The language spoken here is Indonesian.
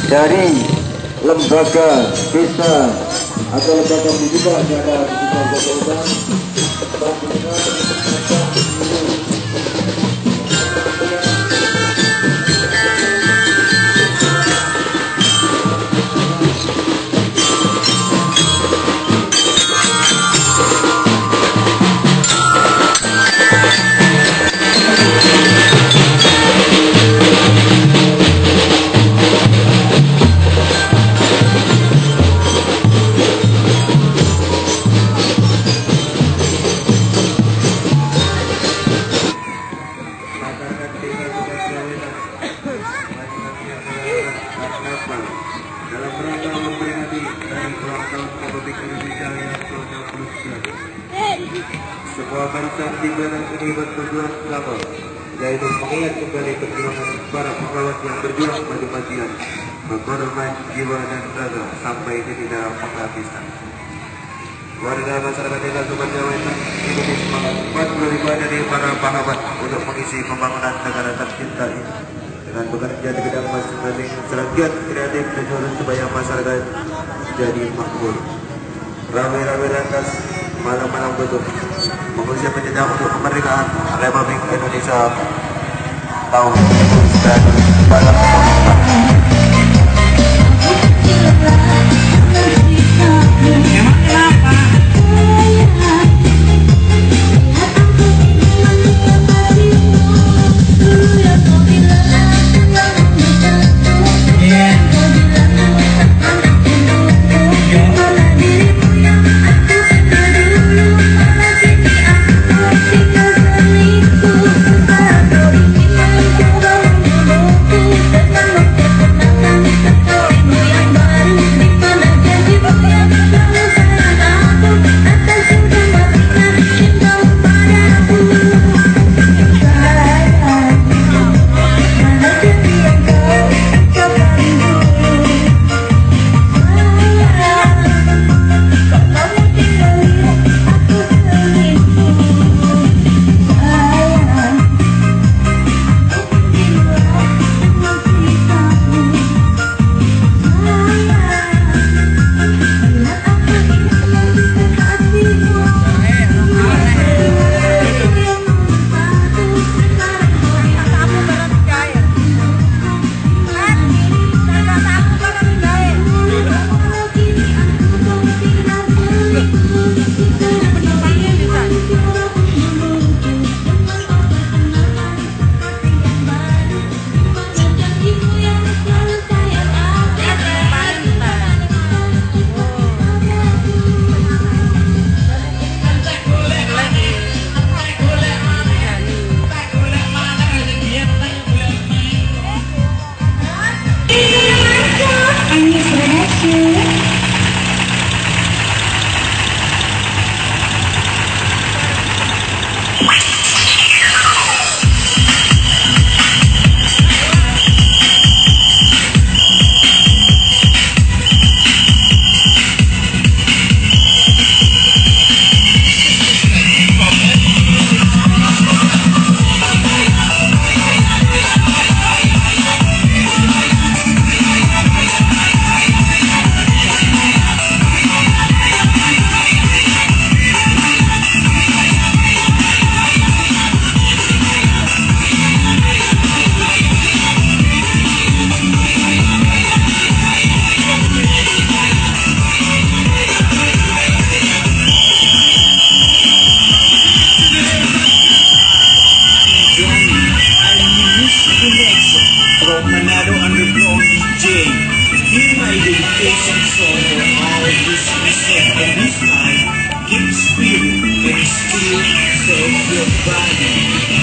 dari lembaga desa atau lembaga pendidikan yang ada di Kota Udan. Dalam rangka memperingati hari ulang tahun Republik Indonesia yang ke-69, sebuah barisan timbalan pengibat perjuangan Islam, yaitu mengingat kembali perjuangan para pahlawan yang berjuang mati-matian, berkorban jiwa dan raga sampai titik darah penghabisan. Warga masyarakat desa Sukajawetan ikuti semangat kuat beribadah dari para pahlawan untuk mengisi pembangunan negara tercinta ini dengan bekerja di bidang masing-masing serangkaian kreatif dan supaya masyarakat jadi makmur. Ramai-ramai lantas malam-malam betul mengusir penjajah untuk kemerdekaan Republik Indonesia tahun 1945. Keep spirit and still serve your body.